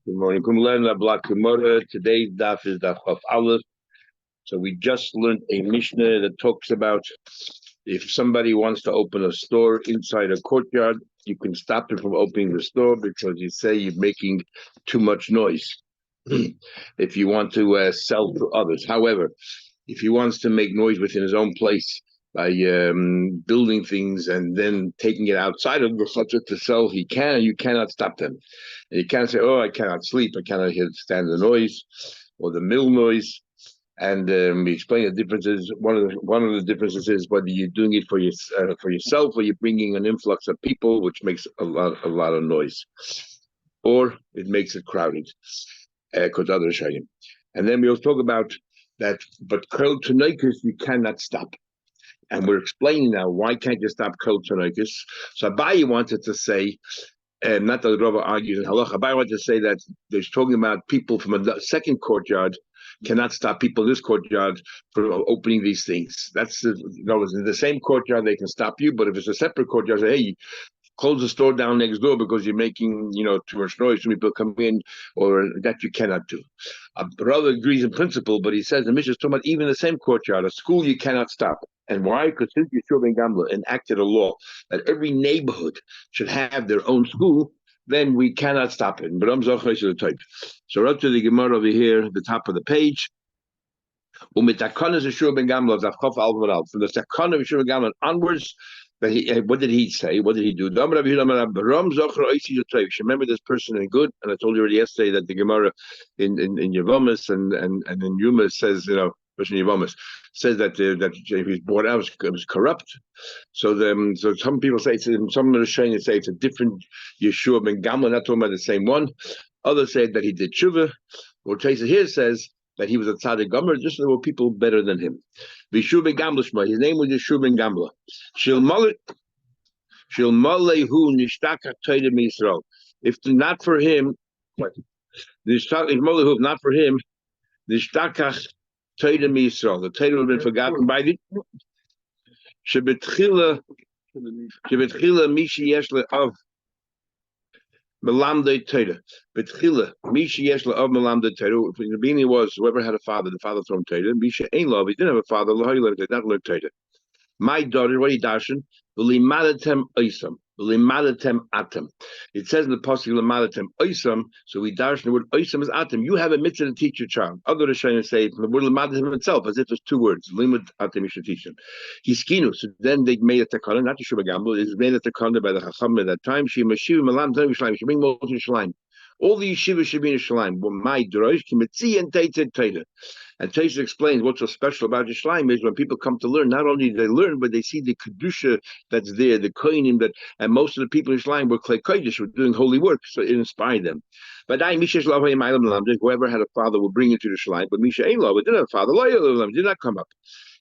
Good morning. Today's daf is daf Chaf Aleph. So we just learned a Mishnah that talks about if somebody wants to open a store inside a courtyard, you can stop him from opening the store because you say you're making too much noise. If you want to sell to others. However, if he wants to make noise within his own place by building things and then taking it outside of the chutzah to sell, he can. You cannot stop them. And you can't say, "Oh, I cannot sleep. I cannot stand the noise or the mill noise." And we explain the differences. One of the differences is whether you're doing it for yourself or you're bringing an influx of people, which makes a lot of noise, or it makes it crowded because others are shayim. And then we'll talk about that. But kol tonikus you cannot stop. And we're explaining now why can't you stop kol tonikus. So Abaye wanted to say. Not that the Rava argues in halacha, but I want to say that there's talking about people from a second courtyard cannot stop people in this courtyard from opening these things. That's in the same courtyard they can stop you, but if it's a separate courtyard, say, hey, close the store down next door because you're making, too much noise. Too many people come in, or that you cannot do. Brother agrees in principle, but he says the Mishnah is talking about even the same courtyard, a school you cannot stop. And why? Because since Yeshua ben Gamla enacted a law that every neighborhood should have their own school, then we cannot stop it. But I'm so up to the Gemara over here at the top of the page. From the Takana of Yeshua ben Gamla onwards, what did he say? What did he do? Remember this person in good, and I told you already yesterday that the Gemara in Yavamas and in Yuma says, person in Yavamas says that if he's brought out, it was corrupt. So some people say some of the Shayna say it's a different Yeshua ben Gamla, not talking about the same one. Others say that he did tshuva. Or Taisa here says that he was a tzaddik gomer, just there were people better than him. Yeshua ben Gamla Shma, his name was Yeshua ben Gamla. Shilmalehu nishtaka toida Yisrael. If not for him, not for him, nishtaka toida Yisrael. The Torah would have been forgotten by the Shebetchila Mishi Yeshla of Melamde Torah. Betchila Mishi Yeshla of Melamde Torah. In the beginning was whoever had a father, the father thrown Torah. Misha ain't love. He didn't have a father. He did not learn Torah. My daughter, what he darshan, v'limadatem oisam, v'limadatem atem. It says in the pasuk limadatem oisam, so we darshan the word oisam is atem. You have a mitzvah to teach your child. Other Rishonim say from the word limadatem itself, as if there's two words. Limud atem, you should teach them. Hiskinu. So then they made a takana, not Yeshua Gamble. It was made a takana by the Chacham at that time. She mashiv malam zeh Yerushalayim. She bring Moses to Yerushalayim. All the yeshivas should be in Yerushalayim. Well, my drosh kimitzi and teitzed teira. And Taisa explains what's so special about Yerushalayim is when people come to learn, not only do they learn, but they see the kedusha that's there, the koinim that, and most of the people in Yerushalayim were klei kodesh, were doing holy work, so it inspired them. But whoever had a father will bring it to Yerushalayim, but Misha ain't love, didn't have a father, did not come up.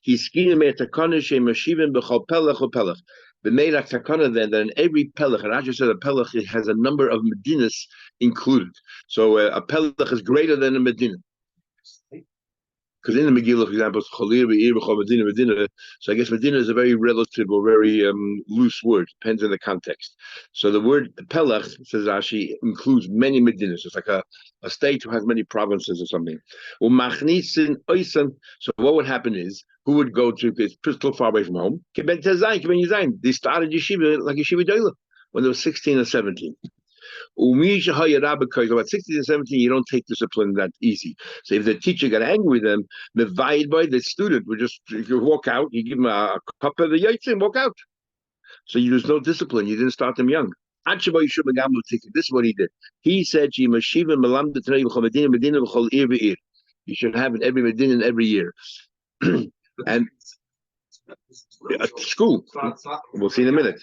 He's skiing me takana shemashivim b'chol pelech or pelech. But made a takana then that in every pelech, and I just said a pelech it has a number of medinas included. So a pelech is greater than a medina. Because in the Megillah, for example, it's Cholir, Be'ir, B'chol, Medina, Medina. So I guess Medina is a very relative or very loose word. Depends on the context. So the word Pelech, says Rashi, includes many Medinas. It's like a state who has many provinces or something. So what would happen is, who would go to, it's pretty far away from home. They started yeshiva like yeshiva doila when they were 16 or 17. About 16 and 17, you don't take discipline that easy. So if the teacher got angry with them, the student would just walk out, you give him a cup of the yaitz and walk out. So there's no discipline. You didn't start them young. This is what he did. He said, you should have it every Medina in every year. And school. We'll see in a minute.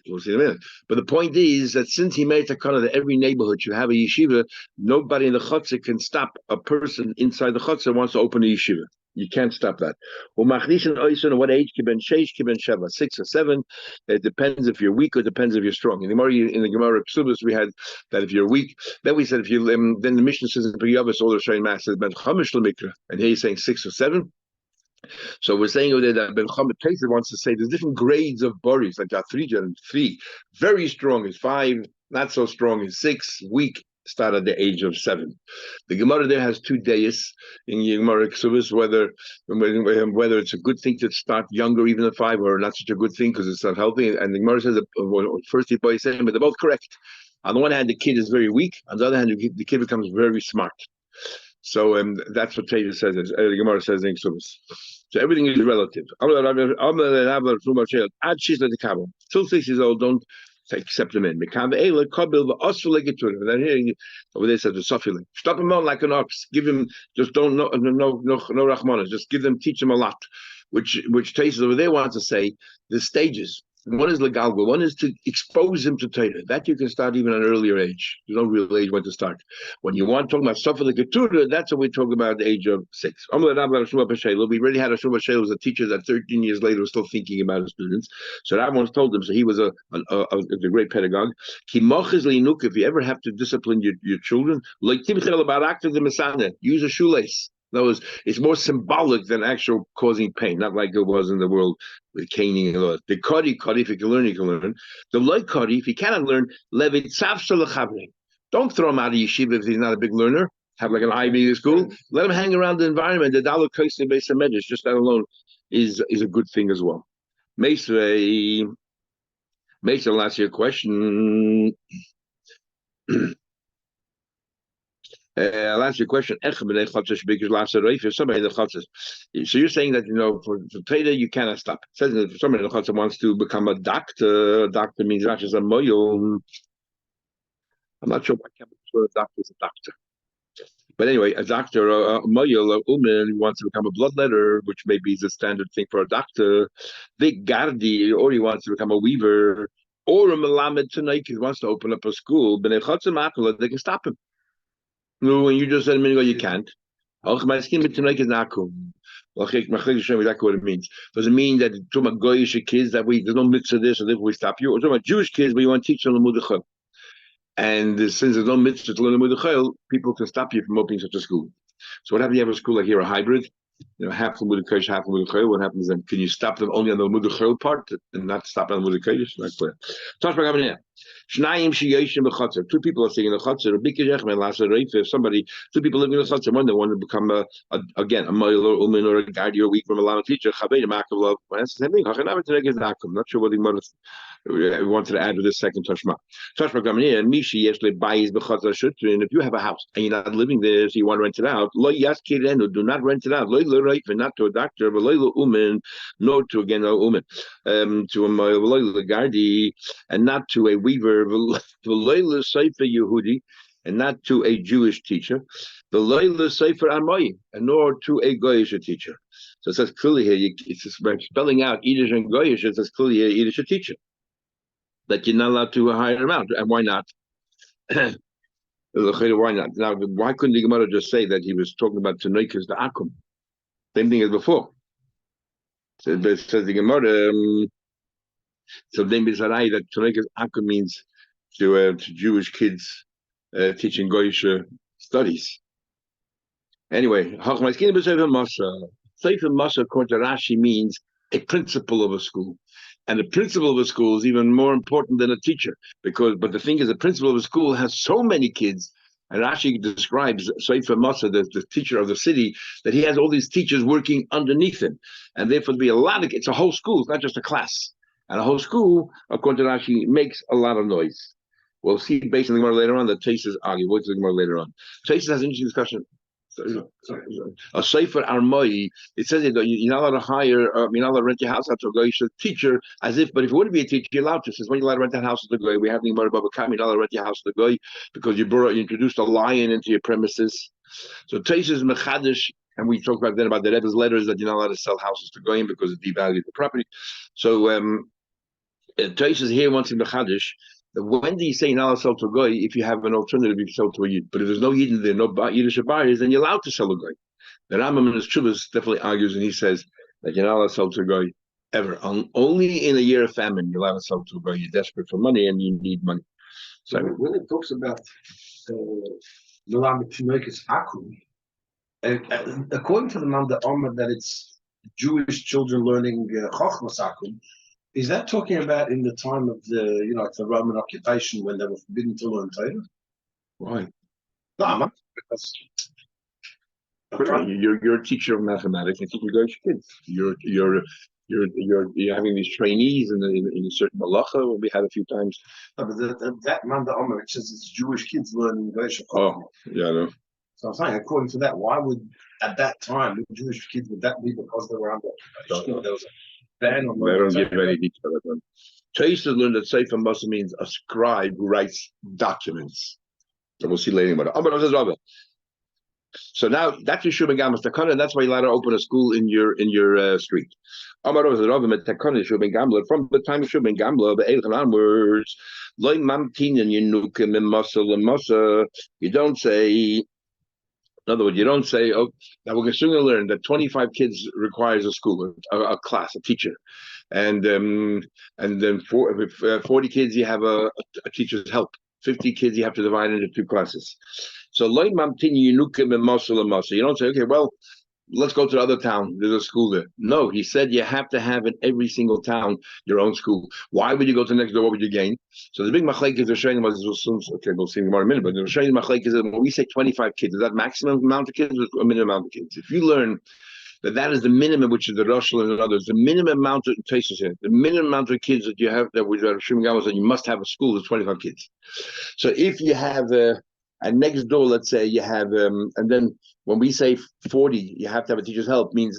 But the point is that since he made a kind of that every neighborhood should have a yeshiva, nobody in the chutzah can stop a person inside the chutzah wants to open a yeshiva. You can't stop that. At what age? 6 or 7. It depends if you're weak or depends if you're strong. In the Gemara Ksubas, we had that if you're weak. Then we said if you then the Mishnah says in Priyavis all the Shayin Mas says ben chamish l'mikra, and here he's saying 6 or 7. So we're saying over there that Ben Chamet Taser wants to say there's different grades of boris, like that 3, very strong is 5, not so strong is 6, weak start at the age of 7. The Gemara there has 2 days in Gemara Ksubis, whether it's a good thing to start younger, even at 5, or not such a good thing because it's not healthy. And the Gemara says that first boy saying, but they're both correct. On the one hand, the kid is very weak. On the other hand, the kid becomes very smart. So that's what Taylor says. The Gemara says in Ksubis. So everything is relative. Till 6 years old, don't accept them in. Over there says the Sofili. Stop him on like an ox. Give him, just don't no Rahmanas. Just give them, teach them a lot. Which Taisa over there wants to say the stages. One is legalgo. One is to expose him to Torah. That you can start even at an earlier age. There's no real age when to start. When you want to talk about Sofili Keturah, that's what we talk about at the age of 6. We already had a Shuma Shel as a teacher that 13 years later was still thinking about his students. So that once told him. So he was a great pedagogue. If you ever have to discipline your children, use a shoelace. In other words, it's more symbolic than actual causing pain, not like it was in the world with caning and all that. The kari, if you can learn, you can learn. The loy kari, if you cannot learn, don't throw him out of yeshiva if he's not a big learner. Have like an Ivy school. Let him hang around the environment. The dollar kosing based on measures, just that alone is a good thing as well. Mesa, I'll ask you a question. I'll ask you a question. So you're saying that, for Torah you cannot stop. It says that if somebody in the Chatzah wants to become a doctor means not just a moyo. I'm not sure a doctor is a doctor. But anyway, a doctor, a moyo, a woman who wants to become a bloodletter, which maybe is a standard thing for a doctor. Big gardi, or he wants to become a weaver, or a melamed tonight, he wants to open up a school. But they can stop him. No, when you just said a minute ago, you can't. Exactly what it means. Does it mean that to my goyish kids that there's no mitzvah this or if we stop you? Or to my Jewish kids, we want to teach them the mudachel. And since there's no mitzvah to learn the mudachel, people can stop you from opening such a school. So what happens if you have a school like here, a hybrid? Half the mudachel, half the mudachel. What happens then? Can you stop them only on the mudachel part and not stop on the mudachel? Not clear. Two people are sitting in the chutzner. If 2 people living in the chutzner, one they want to become a mile or umin or a guardian or a week from a lama teacher. I'm not sure what he wanted to add to this second tashma. And if you have a house and you're not living there, so you want to rent it out, do not rent it out. Not to a doctor, but nor to a umin, to a guardian, and not to a weaver, Yehudi, and not to a Jewish teacher, the Leila Sefer Amoyim, and nor to a Goyish teacher. So it says clearly here, it's spelling out Yiddish and Goyish, it says clearly here, Yiddish teacher, that you're not allowed to hire him out. And why not? Why not? Now, why couldn't the Gemara just say that he was talking about Tanoikas the Akum? Same thing as before. So it says the Gemara, so then Bizarai that Tanoikas Akum means to Jewish kids teaching Goyish studies. Anyway, Sefer Masa, according to Rashi, means a principal of a school. And the principal of a school is even more important than a teacher, but the thing is, the principal of a school has so many kids, and Rashi describes Sefer Masa, the teacher of the city, that he has all these teachers working underneath him, and therefore to be it's a whole school, it's not just a class. And a whole school, according to Rashi, makes a lot of noise. We'll see based on the Gemara later on that Taisus argue. What's the Gemara later on? Taisus has an interesting discussion. A Sefer Armoi, it says that you're not allowed to hire, you're not allowed to rent your house out to a Goyish teacher, but if you wouldn't be a teacher, you're allowed to. It says, when you're allowed to rent that house to the Goy, we have the Gemara Bava Basra Daf, you're not allowed to rent your house to the Goy because you introduced a lion into your premises. So Taisus Mechadish, and we talked about then about the Rebbe's letters that you're not allowed to sell houses to Goyim because it devalued the property. So Taisus here wants in Mechadish. When do you say you're not allowed to sell to a goy if you have an alternative, you sell to a yid? But if there's no yid in there, no Yiddish buyers, then you're allowed to sell a goy. The Rambam in his Chuvas definitely argues, and he says that you're not allowed to sell to a goy ever. Only in a year of famine you're allowed to sell to a goy. You're desperate for money and you need money. So when it talks about Melamed Tinoikas Akum, according to the Man the Omer that it's Jewish children learning Chochmas Akum, is that talking about in the time of the, the Roman occupation when they were forbidden to learn Torah? Why? No, I'm not. Because You're a teacher of mathematics. I think you guys kids. You're having these trainees in a certain malacha. We had a few times. no, but that man, the Omer, it says it's Jewish kids learning English. Oh, yeah, I know. So I'm saying, according to that, why would at that time Jewish kids would that be because they were under? There was a ban on They don't learning. give any detail of them. Taisa learned that Sefer Masa means a scribe who writes documents. So we'll see later about it. So now that's your Shub and Gamas Takana, and that's why you're allowed to open a school in your street. From the time of Shub and Gamla, the onwards, like Mamtin and Yinukim and Masa. You don't say. In other words, you don't say, "Oh, now we're soon going to learn that 25 kids requires a school, a class, a teacher, and then 40 kids you have a teacher's help. 50 kids you have to divide into two classes. So loy mamtini yunukim and muscle and muscle. You don't say, okay, well, let's go to the other town. There's a school there. No, he said you have to have in every single town your own school. Why would you go to the next door? What would you gain? So the big machlek is showing us. Okay, we'll see more in a minute. But the showing machlek is that when we say 25 kids, is that maximum amount of kids or a minimum amount of kids? If you learn that is the minimum, which is the Roshel and others, the minimum amount of the minimum amount of kids that you have that we are assuming that you must have a school is 25 kids. So if you have and next door, let's say you have, and then when we say 40, you have to have a teacher's help, means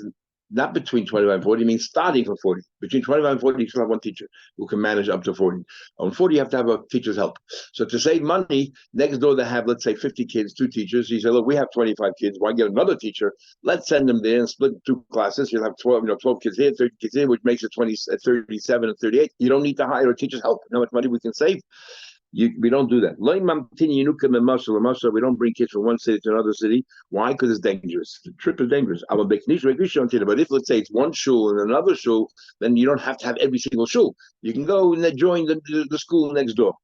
not between 25 and 40, means starting from 40. Between 25 and 40, you still have one teacher who can manage up to 40. On 40, you have to have a teacher's help. So to save money, next door they have, let's say, 50 kids, two teachers. He said, look, we have 25 kids. Why get another teacher? Let's send them there and split two classes. You'll have 12, 12 kids here, 30 kids here, which makes it 37 and 38. You don't need to hire a teacher's help. You know how much money we can save? We don't do that. We don't bring kids from one city to another city. Why? Because it's dangerous. The trip is dangerous. But if, let's say, it's one shul and another shul, then you don't have to have every single shul. You can go and join the school next door.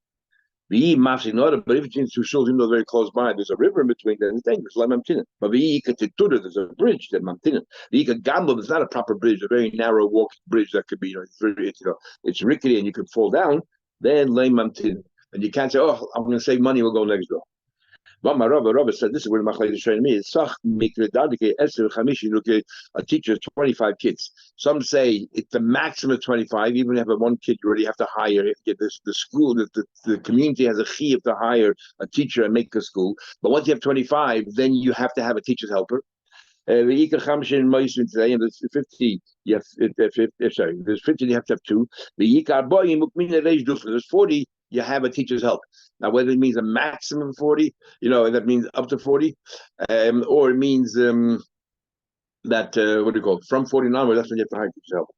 But if it's in two shuls, even though very close by, there's a river in between, then it's dangerous. But there's a bridge that there's not a proper bridge, a very narrow walking bridge that could be, it's rickety and you could fall down. Then and you can't say, oh, I'm going to save money, we'll go next door. But my Rabbi said, this is where the Machlek is showing me. A teacher, 25 kids. Some say it's the maximum of 25. Even if you have one kid, you already have to hire. Get this, the school, the community has a chiyuv to hire a teacher and make a school. But once you have 25, then you have to have a teacher's helper. Today, and there's 50. There's 50. You have to have two. There's 40. You have a teacher's help. Now, whether it means a maximum 40, that means up to 40, or it means that what do you call it? From 40 onward, that's when you have to hire teacher's help.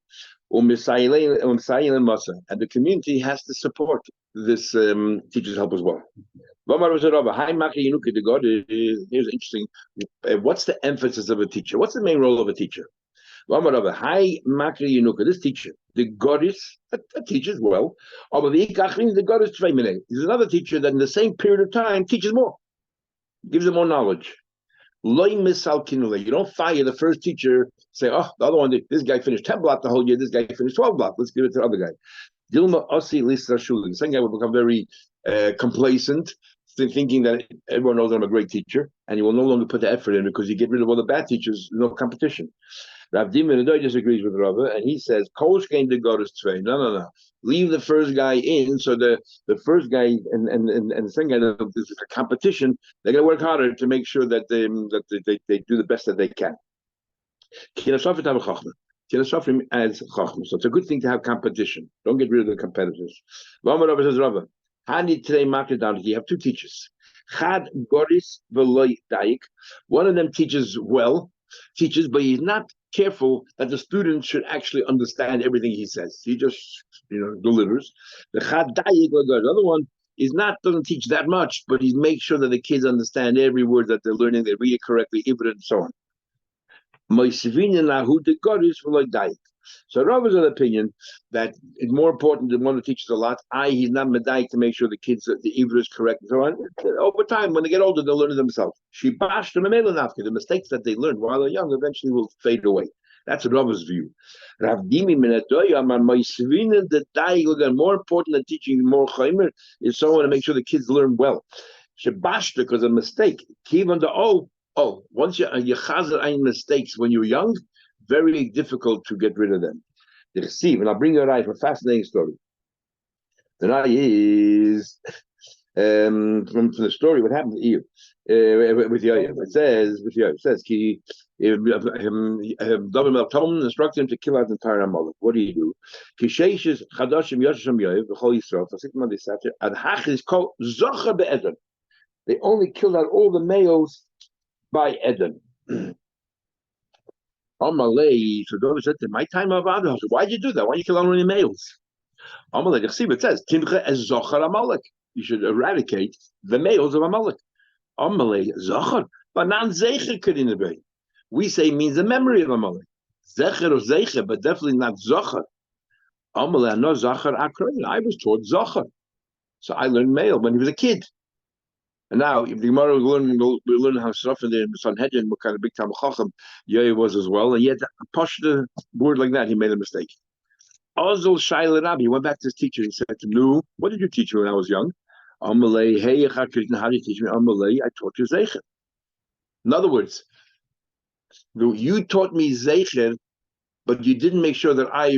And the community has to support this teacher's help as well. Here's interesting. What's the emphasis of a teacher? What's the main role of a teacher? This teacher, the goddess, a teacher as well. The goddess there's another teacher that in the same period of time teaches more, gives them more knowledge. You don't fire the first teacher, say, oh, the other one, this guy finished 10 blocks the whole year, this guy finished 12 blocks, let's give it to the other guy. The second guy will become very complacent, thinking that everyone knows I'm a great teacher, and you will no longer put the effort in because you get rid of all the bad teachers, no competition. Rav Dimon disagrees with Rava, and he says, Kolshkein de Goddess Tvei. No. Leave the first guy in, so the first guy and the second guy, there's a competition. They're going to work harder to make sure that they do the best that they can. As chachma. So it's a good thing to have competition. Don't get rid of the competitors. Rava says, Rava, you have two teachers. Chad Goris Veloy Daik. One of them teaches, but he's not careful that the students should actually understand everything he says. He just, delivers. The Chad Daik, the other one doesn't teach that much, but he makes sure that the kids understand every word that they're learning, they read it correctly, even and so on. So Rav is of the opinion that it's more important than one who teaches a lot. He's not medayik to make sure the kids, the Ivra is correct and so on. Over time, when they get older, they'll learn it themselves. The mistakes that they learn while they're young eventually will fade away. That's Rav's view. Rav Dimi more important than teaching more chaimer is someone to make sure the kids learn well. Shebashta, because a mistake. Kivan the once you chazer ein mistakes when you're young, very difficult to get rid of them. The receive, and I'll bring you a fascinating story. The eye is from the story what happened to Eve with Yoav. It says he David instructed him to kill out the entire Amalek. What do you do? Kisheishes Chadashim Yoshim Yoav B'chol Yisrael for 6 months after Adhach is called Zocher be'Eden. They only killed out all the males by Eden. Amalei, so David said to my time of Adhach, why'd you do that? Why'd you kill out only males? Amalek, see what it says, Timche es Zocher Amalek. You should eradicate the males of Amalek. Amalek Zocher, but non Zecher Kedinabei. We say means the memory of Amalek. Zecher or Zecher, but definitely not Zocher. Amalek no Zocher Akron. I was taught Zocher, so I learned male when he was a kid. And now, if the Gemara we learn how stuff in the Sanhedrin, what kind of big time Chacham Yoav was as well, and yet a pashta word like that, he made a mistake. Ozil Shaila Rabbi, he went back to his teacher. He said to him, what did you teach me when I was young? Amalei, hey, how did you teach me? Amalei, I taught you Zecher. In other words, you taught me Zecher, but you didn't make sure that I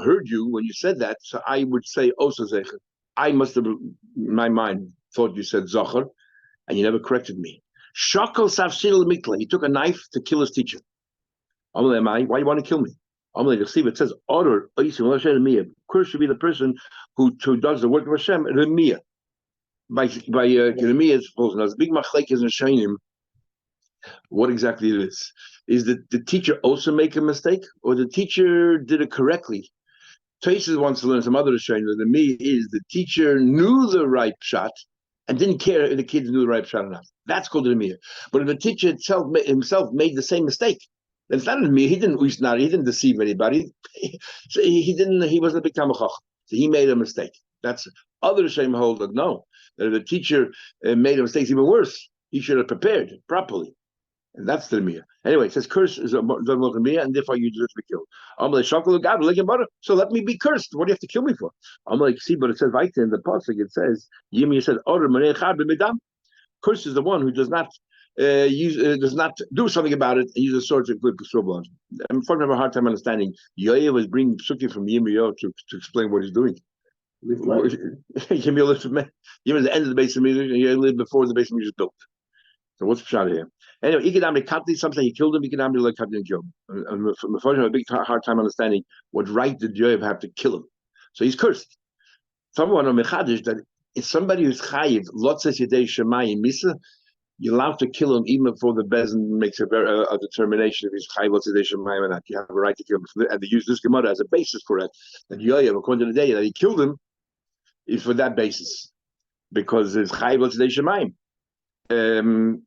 heard you when you said that, so I would say Osa Zecher. I must have, in my mind, thought you said Zocher, and you never corrected me. Shakal Safsil Mikla, he took a knife to kill his teacher. Amalei, why do you want to kill me? It says, order, Kurz should be the person who does the work of Hashem, Remiyah. By Remiyah, it's big machlek is in Shainim. What exactly it is? Is that the teacher also make a mistake, or the teacher did it correctly? Taisus wants to learn some other Shainim. The me is the teacher knew the right shot and didn't care if the kids knew the right shot or not. That's called Remiyah. But if the teacher himself made the same mistake, it's not me. He didn't deceive anybody. He wasn't a big tamachach. So he made a mistake. That's other shame hold that no. That if the teacher made a mistake, it's even worse. He should have prepared properly. And that's the Mia. Anyway, it says curse is a Mia, and therefore you deserve to be killed. So let me be cursed. What do you have to kill me for? I'm like, see, but it says right in the pasuk, it says, Yimi said, curse is the one who does not does not do something about it and use a sword to inflict blood. I'm having a hard time understanding. Yoav was bringing psukim from Yirmiyahu to explain what he's doing. Yirmiyahu lived from the end of the base of music, and he lived before the base of music was built. So what's the shot here? Anyway, Ikadami Katli, some say he killed him, Ikadami like Katli and killed him. And I have a big hard time understanding what right did Yoav have to kill him. So he's cursed. Someone on Mechadish that if somebody who's chayiv, lotzes yedei shemayim misa, you're allowed to kill him even before the bezin makes a determination if he's chayiv lotzes yedei shemayim or not. You have a right to kill him. And they use this Gemara as a basis for it. That Yoav, according to the day that he killed him, is for that basis. Because it's chayiv lotzes yedei shemayim.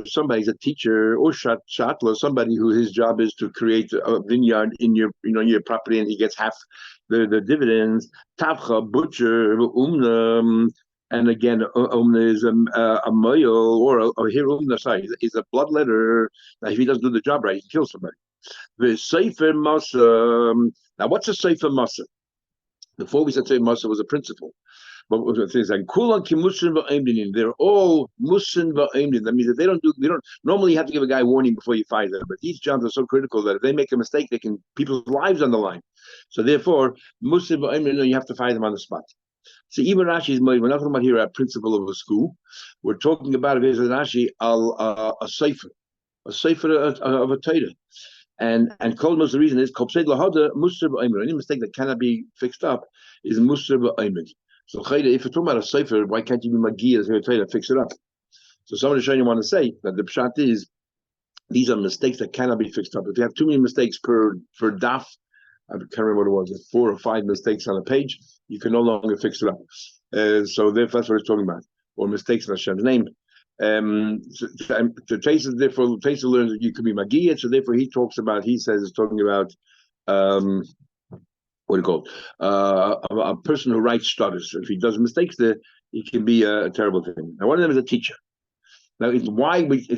Somebody's a teacher or shatla, somebody who his job is to create a vineyard in your property, and he gets half the dividends. Tavcha, butcher, and again, is a moil or here is a bloodletter. Now, if he doesn't do the job right, he can kill somebody. The sefer masa. Now, what's a sefer masa? Before we said sefer masa was a principle. But things like kulan ki musin va'emdin, they're all musin va'emdin. That means that they don't normally you have to give a guy warning before you fire them, but these jobs are so critical that if they make a mistake, they can people's lives on the line. So therefore, musin va'emdin, you have to fire them on the spot. So even Rashi's we're not talking about here a principal of a school. We're talking about Rashi a sefer of a Torah. And Kolmos, the reason is any mistake that cannot be fixed up is musar va'emdin. So if you're talking about a sefer, why can't you be Magiya to fix it up? So some of the Shayim want to say that the pshat is these are mistakes that cannot be fixed up. If you have too many mistakes per daf, I can't remember what it was, 4 or 5 mistakes on a page, you can no longer fix it up. So therefore that's what it's talking about, or mistakes in Hashem's name. So Taisa therefore Taisa learns that you could be Magiya, so therefore he says it's talking about what do you call it? A person who writes stutters. If he does mistakes, it can be a terrible thing. Now, one of them is a teacher. Now, it's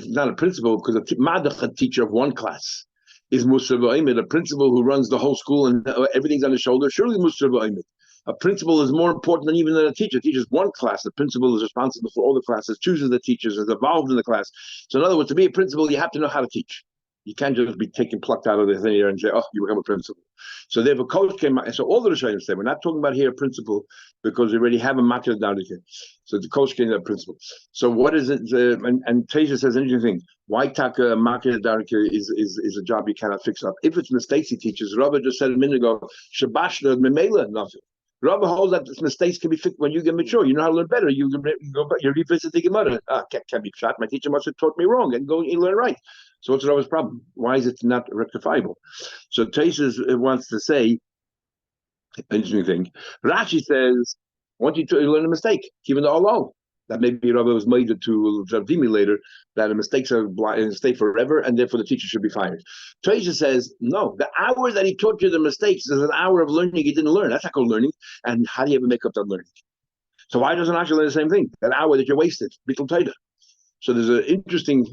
not a principal, because a teacher of one class is Musar Ba'imid, a principal who runs the whole school and everything's on his shoulder. Surely Musar Ba'imid. A principal is more important than even a teacher. Teaches one class. The principal is responsible for all the classes, chooses the teachers, is involved in the class. So in other words, to be a principal, you have to know how to teach. You can't just be plucked out of the thing here and say, "Oh, you become a principal." So therefore, coach came out. So all the Rishonim say, we're not talking about here a principal because we already have a makir darike. So the coach came to a principal. So what is it? And Teja says an interesting thing. Why taka makir darike is a job you cannot fix up? If it's mistakes he teaches, Rabbi just said a minute ago, shabashna memela nothing. Rabbi holds that mistakes can be fixed when you get mature. You know how to learn better. You revisit the Gemara. Can be shot. My teacher must have taught me wrong, and go and learn right. So what's Rabbi's problem? Why is it not rectifiable? So Tesis wants to say, interesting thing. Rashi says, I want you to learn a mistake, even though although that maybe Rabbi was made to Javdimi later, that a mistakes are stay forever, and therefore the teacher should be fired. Tesis says, no, the hour that he taught you the mistakes is an hour of learning he didn't learn. That's not called learning. And how do you ever make up that learning? So why doesn't Rashi learn the same thing? That hour that you wasted, bittul Torah. So there's an interesting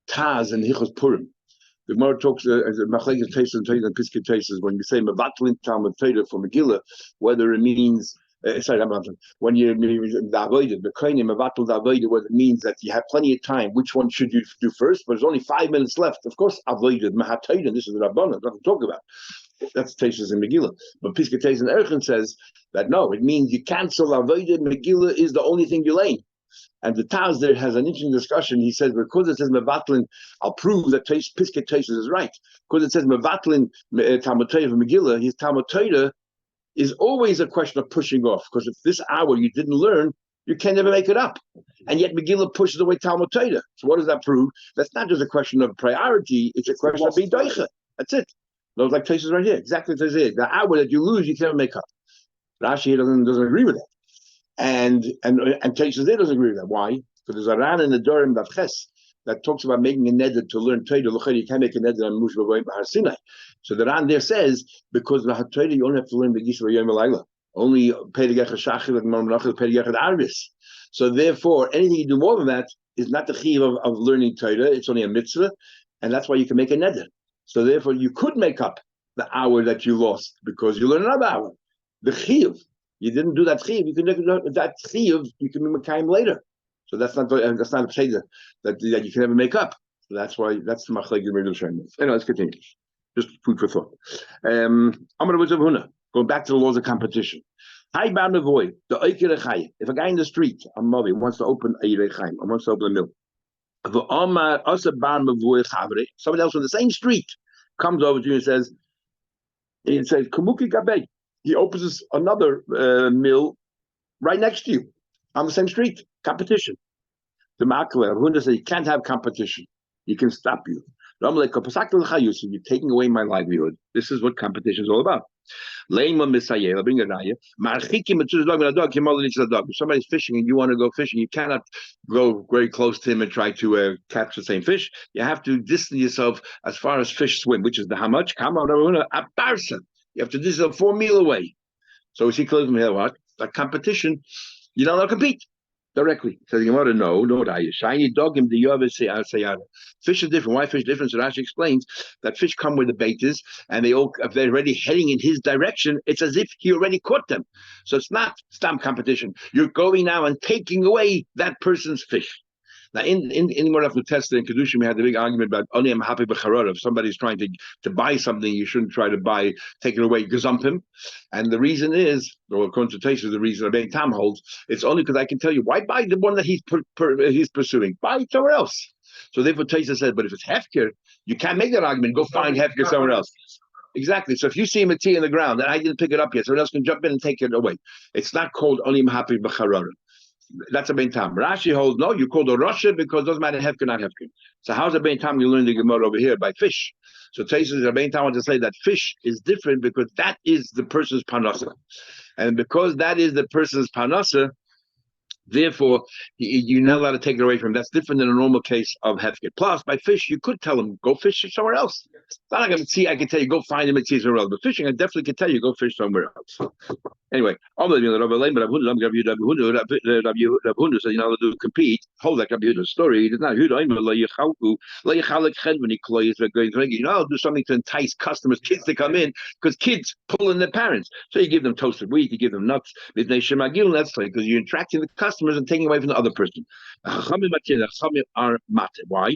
Taz and Hichos Purim. The Gemara talks as a machlekes Tesis and Piskei Tesis when you say mevatlin Talmud Torah for Megillah, whether it means when you the avodah, the kohenim mevatel the avodah, whether it means that you have plenty of time. Which one should you do first? But there's only 5 minutes left. Of course, avodah mahatayda. This is the Rabbanan. Nothing to talk about. That's Tesis and Megillah. But Piskei Tesis and Erchen says that no, it means you cancel avodah. Megillah is the only thing you're laying. And the Taz there has an interesting discussion. He says, because it says Mevatlin, I'll prove that Piskei Tesis is right. Because it says Mevatlin Talmud Torah for Megillah, his Talmud Torah is always a question of pushing off. Because if this hour you didn't learn, you can never make it up. And yet Megillah pushes away Talmud Torah. So what does that prove? That's not just a question of priority, it's a question of being doicha. That's it. Those like Tesis right here. Exactly what it is. The hour that you lose, you can never make up. Rashi doesn't agree with that. And Tesis there doesn't agree with that. Why? Because there's a ran in the Dorim Davches that talks about making a neder to learn Torah. You can't make a neder on Moshe Rabbeinu Bahar Sinai. So the ran there says because the Torah you only have to learn Begisa V'Yom Elayla. Only Perigach Shachir and Marmachil Perigach Arvis. So therefore, anything you do more than that is not the chiyuv of learning Torah. It's only a mitzvah, and that's why you can make a neder. So therefore, you could make up the hour that you lost because you learn another hour. The chiyuv. You didn't do that chiyuv. You can do that chiyuv. You can be mekayim later. So that's not a pseudo that you can never make up. So that's why that's the machlekes Rebbe Shem. Anyway, let's continue. Just food for thought. Going back to the laws of competition. Hi bar mevoy the oikere chayim. If a guy in the street, a mavi, wants to open a yirei chayim, or wants to open a mill, somebody else on the same street comes over to you and says, "Kumuki gabei." He opens another mill right next to you on the same street. Competition. The makler, Hunda said, you can't have competition. He can stop you. You're taking away my livelihood. This is what competition is all about. Bring a raya. If somebody's fishing and you want to go fishing, you cannot go very close to him and try to catch the same fish. You have to distance yourself as far as fish swim, which is the how much? You have to distance yourself 4 miles away. So we see close from here, what? That competition, you don't know to compete directly. So the Gemara, no, shiny dog him the sayada. Fish is different. Why fish different? So Rashi explains that fish come where the bait is, and if they're already heading in his direction, it's as if he already caught them. So it's not stamp competition. You're going now and taking away that person's fish. Now, in one of the tests in Kedushin, we had the big argument about only I'm happy b'charor. If somebody's trying to buy something, you shouldn't try to take it away, gazump him. And the reason is, or consultation, the reason Rabbi Tam holds, it's only because I can tell you, why buy the one that he's pursuing? Buy it somewhere else. So therefore, Taisa said, but if it's hefker, you can't make that argument. Go find hefker somewhere else. Exactly. So if you see a tea in the ground and I didn't pick it up yet, someone else can jump in and take it away. It's not called only I'm happy b'charor. That's a bein tam. Rashi holds no. You call the Russia because it doesn't matter hefker not hefker. So how's a bein tam? You learn the Gemara over here by fish. So Taisus a bein tam wants to say that fish is different because that is the person's panasa, and because that is the person's panasa, therefore you're not allowed to take it away from him. That's different than a normal case of hefker. Plus, by fish you could tell him go fish somewhere else. It's not like I can tell you go find him and see somewhere else. But fishing, I definitely can tell you go fish somewhere else. Anyway, Rabbi Huna says, to compete. Hold that Rabbi Huna's story. It's not Huda. I'll do something to entice customers, kids to come in, because kids pull in their parents. So you give them toasted wheat, you give them nuts. That's like because you're attracting the customers and taking away from the other person. Are mate. Why?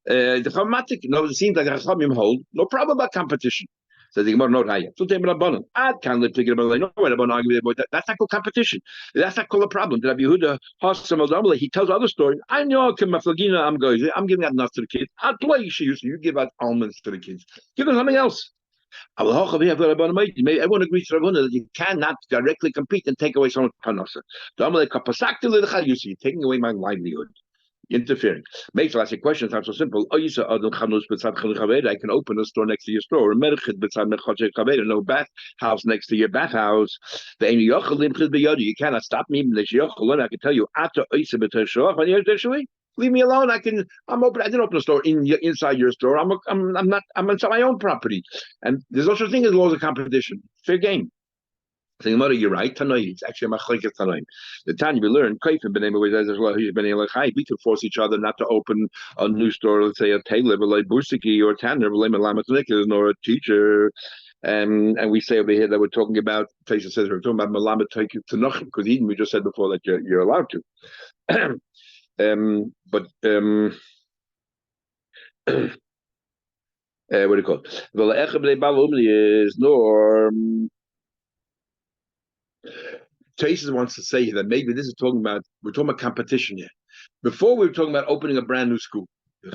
The Chamatik, it seems like the Chachamim hold no problem about competition. Says the Gemara, not higher. So they can't live together. No, that's not called competition. That's not called a problem. Rabbi Yehuda, he tells other stories. I know I'm going. I'm giving out nuts to the kids. I'll play you give out almonds to the kids. Give them something else. Everyone agrees that you cannot directly compete and take away someone's panasa. You're taking away my livelihood. Interfering. Makes the last question. It's not so simple. I can open a store next to your store. No bath house next to your bath house. You cannot stop me. I can tell you. Leave me alone. I'm open. I didn't open a store inside your store. I'm inside my own property. And there's no such thing as laws of competition. Fair game. Saying, Mother, you're right. Tanoi, it's actually a machlekes Tanoi. The Tanya we learned, we could force each other not to open a new store, let's say a tailor, like Busiki or Tanner, or a teacher. And we say over here that we're talking about, Taisa says we're talking about Malamet Tanach, because even we just said before that you're allowed to. What do you call it? Well, is norm. Traces wants to say that maybe we're talking about competition here. Before we were talking about opening a brand new school.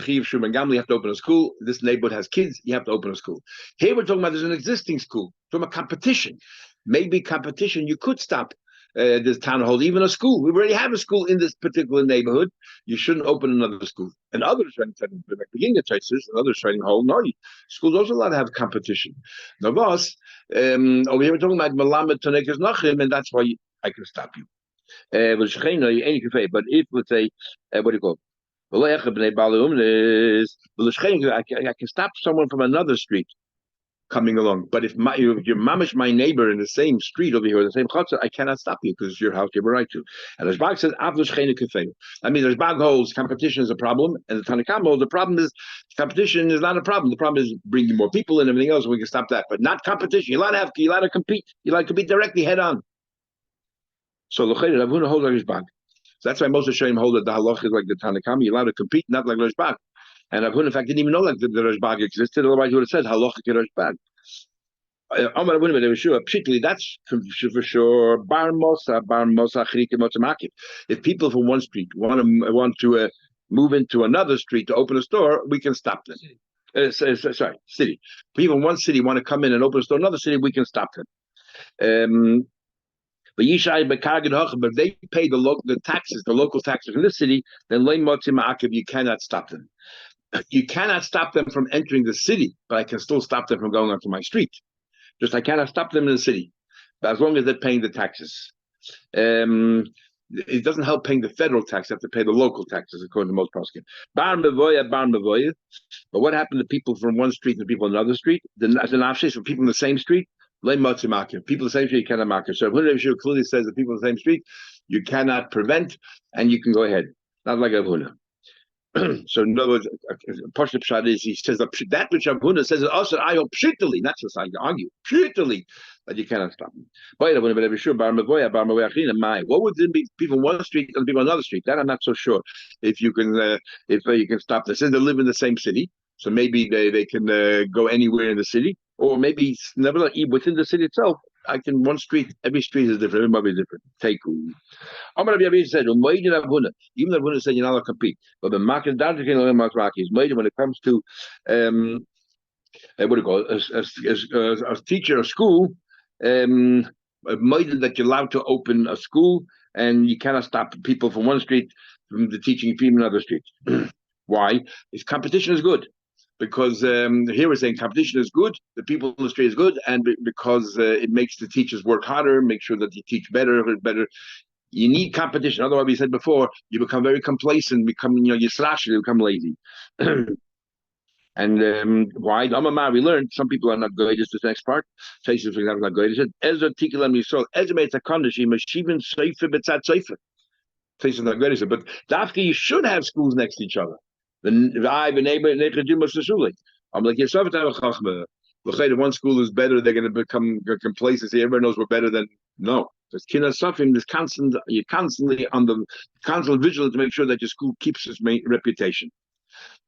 You have to open a school. This neighborhood has kids. You have to open a school. Here we're talking about there's an existing school. We're talking about competition. Maybe competition you could stop. This town hall, even a school. We already have a school in this particular neighborhood. You shouldn't open another school. And others trying to begin the choices, and others trying to hold no. Schools also allowed to have competition. Now, boss, over here we're talking about Malamed Tanekas Nachim, and that's why I can stop you. But if let's say, what do you call it? I can stop someone from another street coming along. But if your mamish, my neighbor in the same street over here, the same chutzah, I cannot stop you because it's your house, you have a right to. And Rashbag says, I mean, Rashbag holds competition is a problem, and the Tanakam holds the problem is competition is not a problem. The problem is bringing more people and everything else. We can stop that, but not competition. You're allowed to compete. You're allowed to compete directly head on. So Ravuna holds like Rashbag. So that's why most of Shem hold that the halach is like the Tanakam. You're allowed to compete, not like Rashbag. And Ravuna, in fact, didn't even know that the Rashbag existed. Otherwise, he would have said halacha Rashbag. Particularly, that's for sure. If people from one street want to move into another street to open a store, we can stop them. City. People in one city want to come in and open a store in another city, we can stop them. But if they pay the local taxes in this city, then you cannot stop them. You cannot stop them from entering the city, but I can still stop them from going onto my street. Just I cannot stop them in the city, but as long as they're paying the taxes. It doesn't help paying the federal tax; they have to pay the local taxes, according to most poskim. Bar mevoya. But what happened to people from one street and people on another street? As an afshes for people in the same street, people in the same street you cannot market. So Abhuna clearly says that people in the same street you cannot prevent, and you can go ahead. Not like Abhuna. So in other words, Pashup Pshat is he says that which Abhuna says also I hope pshitally, not just I argue pshitally that you cannot stop them. What would it be? People on one street and people on another street? That I'm not so sure. If you can stop them. Since they live in the same city, so maybe they can go anywhere in the city, or maybe nevertheless within the city itself. One street, every street is different. Everybody's different. Take Amar Rabbi said, even Rabbi said you're not allowed to compete. But the market when it comes to what do you call it? A teacher, a school, that you're allowed to open a school and you cannot stop people from one street from the teaching people in another street. Why? If competition is good. Because here we're saying competition is good, the people in the street is good, and because it makes the teachers work harder, make sure that you teach better. You need competition. Otherwise, we said before, you become very complacent, you become lazy. And why? We learned some people are not good. This is the next part. Faces, for example, not good. It said, Ezra Tikil and Yisrael, Ezra made a condition, Mashivin Seifer Betzat Seifer. Faces not good. But Dafki, you should have schools next to each other. I been able to I'm like, yourself to have a chachma. One school is better, they're going to become complacent. Everybody knows we're better than. No. There's kinna suffering, there's you're constantly vigilant to make sure that your school keeps its reputation.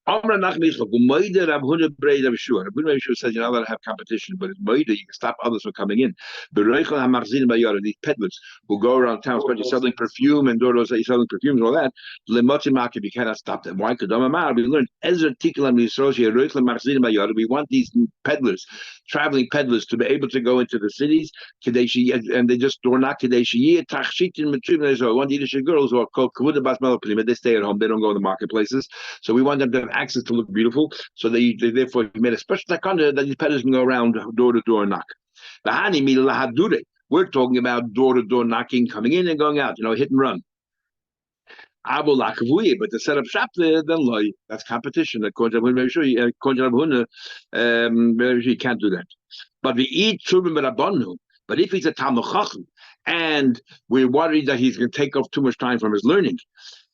Amra nach Michel, Gumoide Rab Huna Brei Rab Shua. Rab Huna says you're not allowed to have competition, but it's Moide, you can stop others from coming in. Bereichel HaMachzin Bayara, these peddlers who go around town, especially selling perfume and doors selling perfumes and all that. Lemotzi Makib, you cannot stop them. Why? Because we learned Ezra Tikal and Yisrosia, Reichel HaMachzin Bayara. We want these peddlers, traveling peddlers, to be able to go into the cities, and they just door knock Kadeshi, Tachshitin Matrim. So I want Yiddish girls who are called Kavuda Bas Melaprim, they stay at home, they don't go to the marketplaces. So we want them to have access to look beautiful. So they therefore made a special takana that these peddlers can go around door to door and knock. We're talking about door to door knocking, coming in and going out, hit and run. But to set up shop there, then that's competition. According to Rabhuna, you can't do that. But we eat Trubim Rabanu. But if he's a Talmud Chacham and we're worried that he's going to take off too much time from his learning,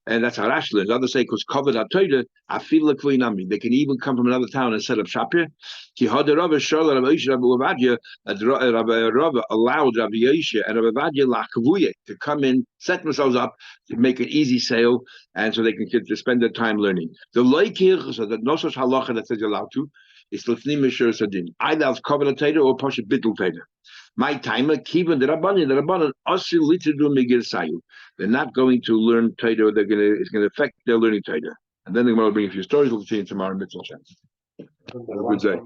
and that's how Rashi learns. Others say because covered Atoida, I feel like they can even come from another town and set up shop here. Rabbi allowed Rabbi Yosha and Rabbi Vadia to come in, set themselves up, to make an easy sale, and so they can get to spend their time learning. The loikir, so that no such halacha that says you're allowed to, is l'fnim mishur sadin. Either it's covered Atoida or pasha bittul Taida. My timer, Kivan the Rabbanan, also literally Megir Sayu. They're not going to learn Torah. It's going to affect their learning Torah. And then they're going to bring a few stories. We'll continue tomorrow. Mitzvah. Have a good day.